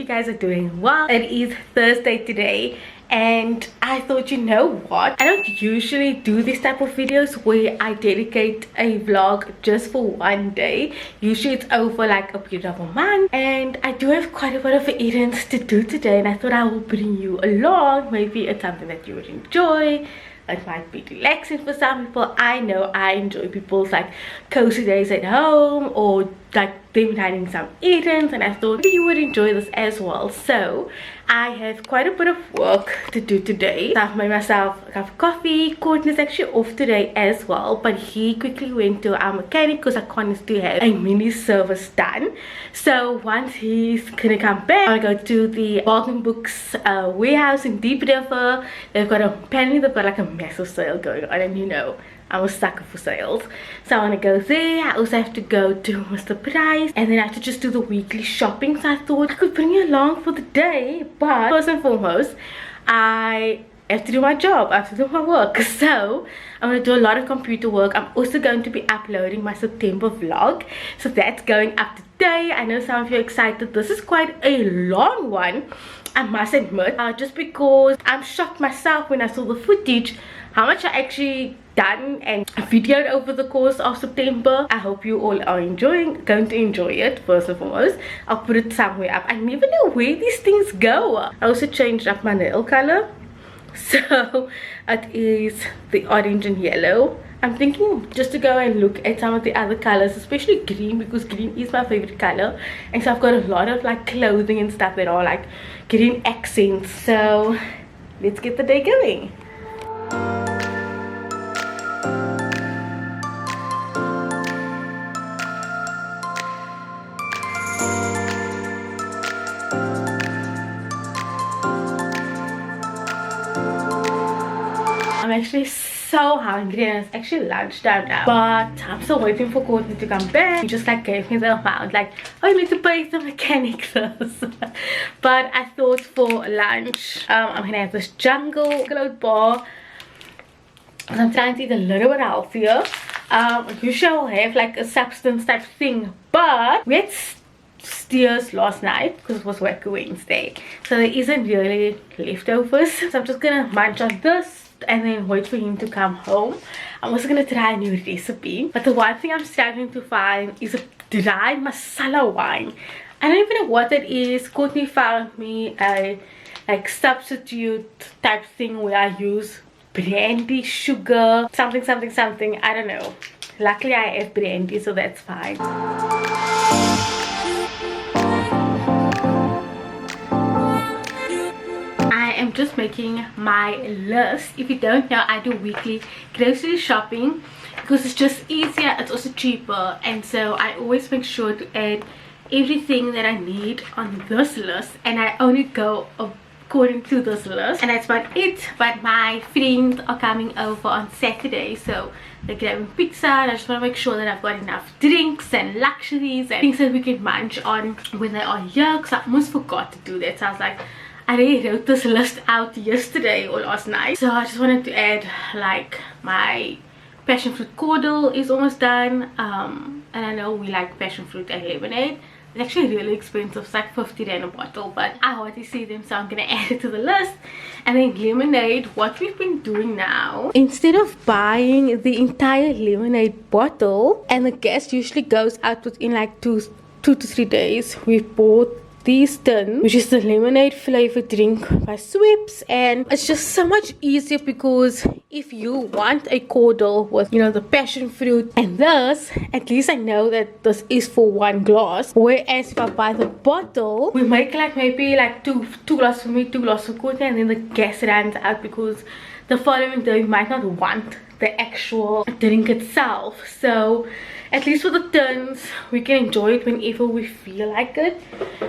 guys are doing well. It is Thursday today and I thought, you know what, I don't usually do this type of videos where I dedicate a vlog just for one day. Usually it's over like a period of a month, and I do have quite a bit of errands to do today, and I thought I will bring you along. Maybe it's something that you would enjoy. It might be relaxing for some people. I know I enjoy people's like cozy days at home, or like them running some errands, and I thought maybe you would enjoy this as well. So I have quite a bit of work to do today. So I've made myself a cup of coffee. Courtney's actually off today as well, but he quickly went to our mechanic because I can't still have a mini service done. So once he's gonna come back, I'm gonna go to the Bargain Books warehouse in Deep River. Apparently they've got like a massive sale going on, and you know I'm a sucker for sales. So I want to go there. I also have to go to Mr. Price, and then I have to just do the weekly shopping. So I thought I could bring you along for the day, but first and foremost I have to do my job. I have to do my work. So I'm going to do a lot of computer work. I'm also going to be uploading my September vlog, so that's going up today. I know some of you are excited. This is quite a long one, I must admit, just because I'm shocked myself when I saw the footage how much I actually done and videoed over the course of September. I hope you all are going to enjoy it. First and foremost, I'll put it somewhere up. I never know where these things go. I also changed up my nail color, so it is the orange and yellow. I'm thinking just to go and look at some of the other colors, especially green, because green is my favorite color, and so I've got a lot of like clothing and stuff that are like green accents. So let's get the day going. I'm actually so hungry, and it's actually lunchtime now, but I'm still waiting for Courtney to come back. He just like gave me the amount, like, oh, you need to pay the mechanic first. But I thought for lunch I'm gonna have this jungle oat bar, and I'm trying to eat a little bit healthier. Usually I'll have like a substance type thing, but we had steers last night because it was Wacky Wednesday, so there isn't really leftovers. So I'm just gonna munch on this and then wait for him to come home. I'm also gonna try a new recipe, but the one thing I'm struggling to find is a dry masala wine. I don't even know what that is. Courtney found me a like substitute type thing where I use brandy, sugar, something something something, I don't know. Luckily I have brandy, so that's fine. I'm just making my list. If you don't know, I do weekly grocery shopping because it's just easier, it's also cheaper, and so I always make sure to add everything that I need on this list, and I only go according to this list, and that's about it. But my friends are coming over on Saturday, so they're grabbing pizza, and I just want to make sure that I've got enough drinks and luxuries and things that we can munch on when they are here, because I almost forgot to do that. So I was like, I already wrote this list out yesterday or last night, so I just wanted to add like my passion fruit cordial is almost done, and I know we like passion fruit and lemonade. It's actually really expensive, it's like 50 rand a bottle, but I already see them, so I'm gonna add it to the list. And then lemonade, what we've been doing now, instead of buying the entire lemonade bottle, and the gas usually goes out within like two to 3 days, we've bought these tin, which is the lemonade flavored drink by Swips, and it's just so much easier because if you want a cordial with, you know, the passion fruit and this, at least I know that this is for 1 glass, whereas if I buy the bottle, we make like maybe like two glasses for me, 2 glasses for Courtney, and then the gas runs out because the following day we might not want the actual drink itself. So at least for the tins, we can enjoy it whenever we feel like it.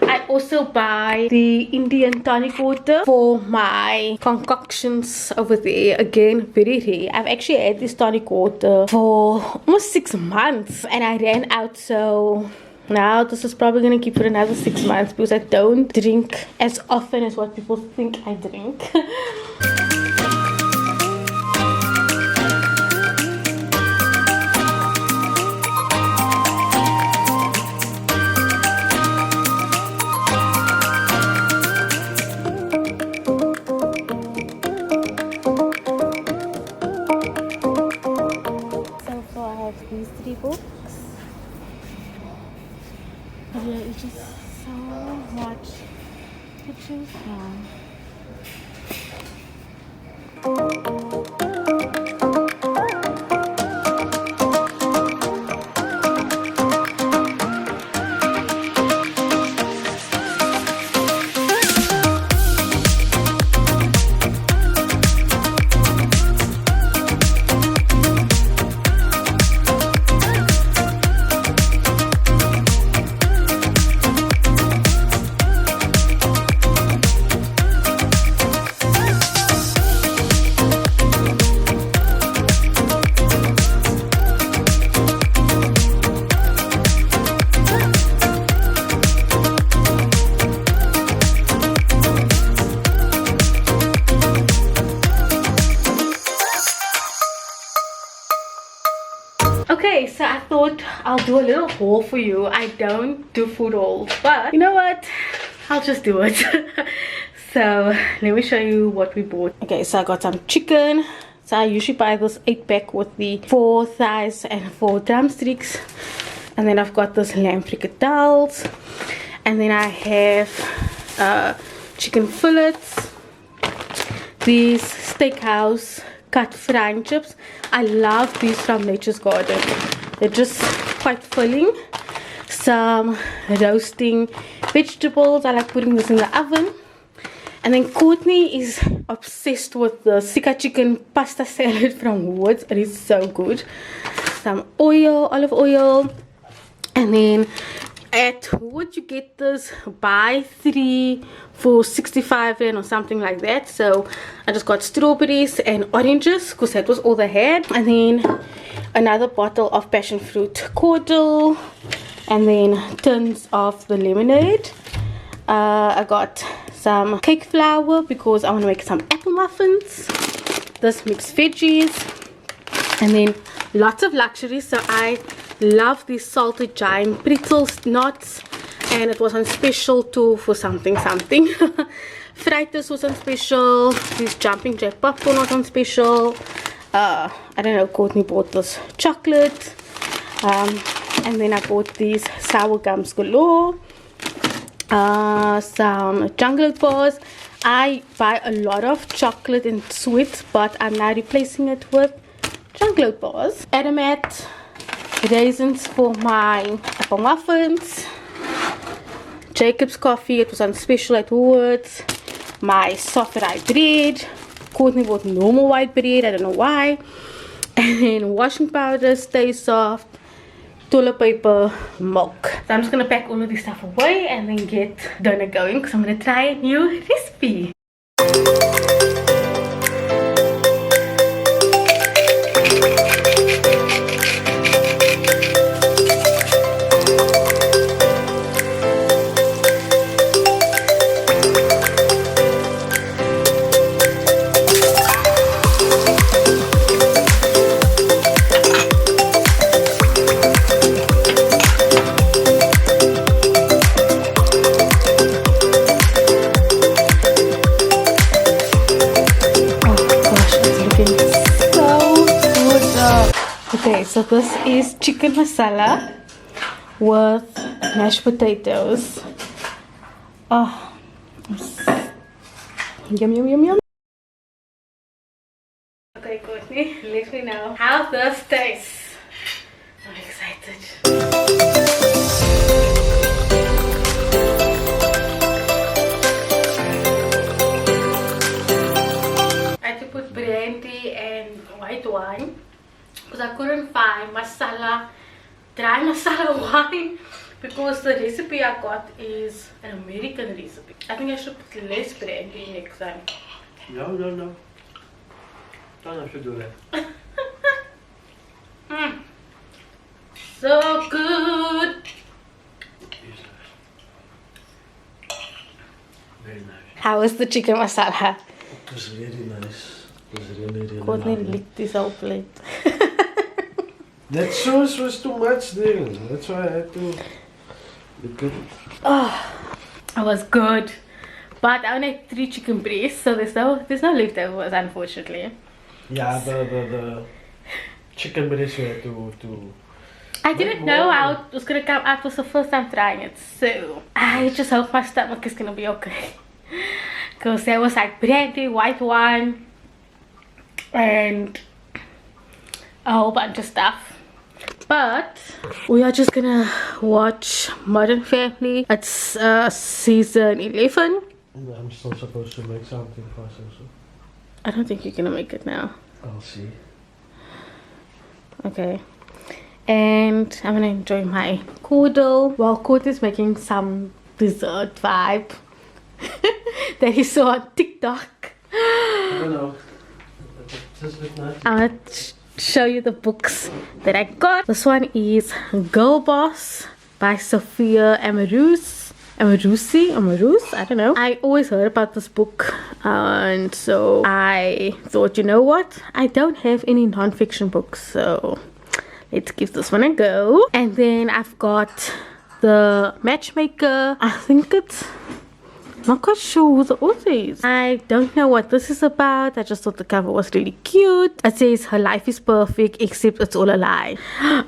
I also buy the Indian tonic water for my concoctions over there. Again, very rare. I've actually had this tonic water for almost 6 months, and I ran out, so now this is probably gonna keep for another 6 months because I don't drink as often as what people think I drink. books. But yeah, it's just so much to choose from. Okay, so I thought I'll do a little haul for you. I don't do food hauls, but you know what? I'll just do it. So let me show you what we bought. Okay, so I got some chicken. So I usually buy this 8-pack with the 4 thighs and 4 drumsticks. And then I've got this lamb fricadelles. And then I have chicken fillets. These steakhouse cut frying chips. I love these from Nature's Garden. They're just quite filling. Some roasting vegetables. I like putting this in the oven. And then Courtney is obsessed with the Sika chicken pasta salad from Woods. It is so good. Some oil, olive oil. And then at Wood you get this buy 3 for 65 Rand or something like that. So I just got strawberries and oranges because that was all they had. And then another bottle of passion fruit cordial. And then tins of the lemonade. I got some cake flour because I want to make some apple muffins. This mixed veggies. And then lots of luxuries. So I love these salted giant pretzels nuts, and it was on special too for something. Fritters was on special. This jumping jack popcorn was on special. I don't know, Courtney bought this chocolate. And then I bought these sour gums galore. Some jungle bars. I buy a lot of chocolate and sweets, but I'm now replacing it with jungle bars. Adamat raisins for my apple muffins. Jacob's coffee, it was on special at Woolworths. My soft rye bread. Courtney bought normal white bread, I don't know why. And then washing powder, stay soft, toilet paper, milk. So I'm just gonna pack all of this stuff away and then get dinner going because I'm gonna try a new recipe. Okay, so this is chicken masala with mashed potatoes. Oh, yum yum yum yum. Okay, Courtney, let me know how this tastes. I'm excited. I had to put brandy and white wine because I couldn't find dry masala wine, because the recipe I got is an American recipe. I think I should put less brandy next time. No. Don't have to do that. So good. Very nice. How was the chicken masala? It was really nice. It was really Courtney nice. licked this whole plate. That sauce was too much there. That's why I had to lick it. Oh, it was good. But I only had 3 chicken breasts, so there's no leftovers, unfortunately. Yeah, the chicken breast you had to I didn't know how it was gonna come out. It was the first time trying it, so I just hope my stomach is gonna be okay. Because there was like brandy, white wine, and a whole bunch of stuff. But we are just gonna watch Modern Family. It's season 11. I'm still supposed to make something for us also. I don't think you're gonna make it now. I'll see. Okay. And I'm gonna enjoy my Koodle while Court is making some dessert vibe that he saw on TikTok. I don't know. Just look nice. I'm gonna show you the books that I got. This one is Girl Boss by Sophia Amaruse, I don't know. I always heard about this book, and so I thought, you know what, I don't have any non-fiction books, so let's give this one a go. And then I've got The Matchmaker. I think it's not quite sure who the author is. I don't know what this is about. I just thought the cover was really cute. It says her life is perfect except it's all a lie.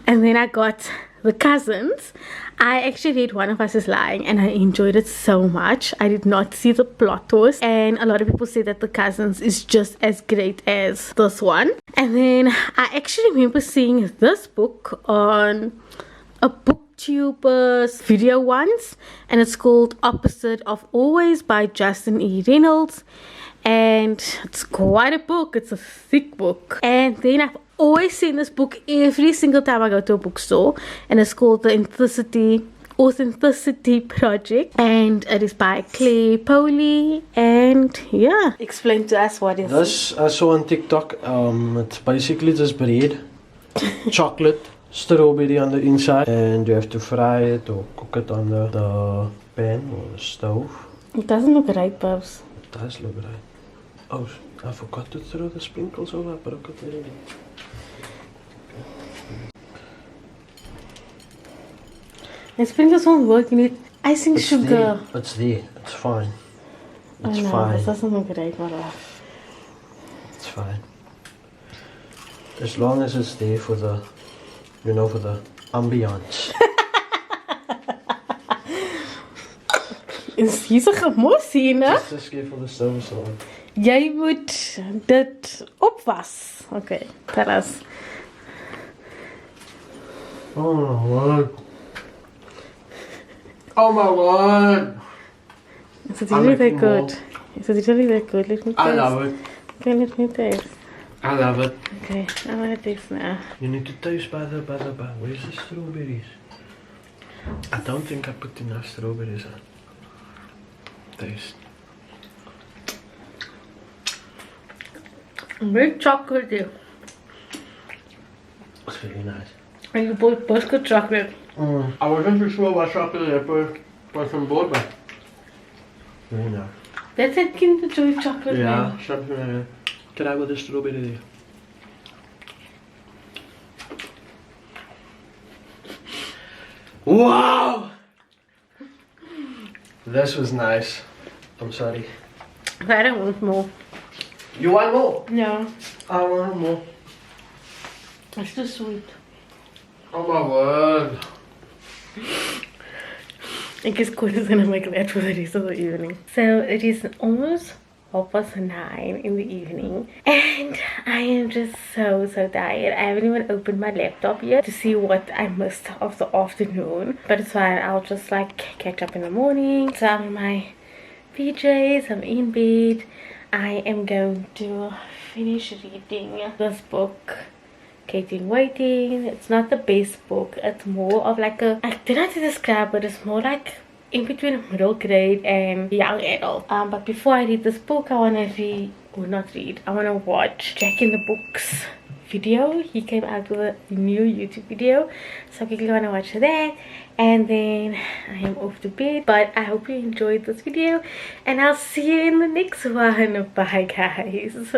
And then I got The Cousins. I actually read One of Us is Lying and I enjoyed it so much. I did not see the plot twist, and a lot of people say that The Cousins is just as great as this one. And then I actually remember seeing this book on a booktuber's video once, and it's called Opposite of Always by Justin E. Reynolds, and it's quite a book. It's a thick book. And then I've always seen this book every single time I go to a bookstore, and it's called The Authenticity Project, and it is by Claire Poley. And yeah, explain to us what is this. I saw on TikTok. It's basically just bread, chocolate, strawberry on the inside, and you have to fry it or cook it on the pan or the stove. It doesn't look right, Bubs. It does look right. Oh, I forgot to throw the sprinkles over. I broke it already. The sprinkles won't work. You need icing sugar. There. It's there. It's fine. It's fine. This doesn't look right, my love. It's fine. As long as it's there for the, you know, for the ambiance. Is hier 'n gemos hier, né? Just give for the service on. Jy moet dit opwas. Okay, tell us. Oh my word. Oh my word. Is it really that good? Is it really that good? Let me taste. I love it. Okay, let me taste. I love it. Okay, I'm gonna taste now. You need to taste by where's the strawberries? I don't think I put enough strawberries on. Taste. Very chocolatey. It's really nice. And you put biscuit chocolate. I wasn't too sure what chocolate I put on board, but very nice. That's it, Kinder Joy chocolate. Yeah, Man. something like that. Try with the strawberry there. Wow! This was nice. I'm sorry. I don't want more. You want more? No, I want more. it's too sweet. Oh my word. I guess Court is gonna make that for the rest of the evening. So it is almost 9:30 in the evening, and I am just so tired. I haven't even opened my laptop yet to see what I missed of the afternoon, but it's fine. I'll just like catch up in the morning. So I'm in my PJs, I'm in bed. I am going to finish reading this book, Katie Waiting. It's not the best book. It's more of like a, I don't know how to describe it. It's more like in between middle grade and young adult. But before I read this book, I want to read, or not read, I want to watch Jack in the Book's video. He came out with a new YouTube video, so I quickly want to watch that, and then I am off to bed. But I hope you enjoyed this video, and I'll see you in the next one. Bye guys.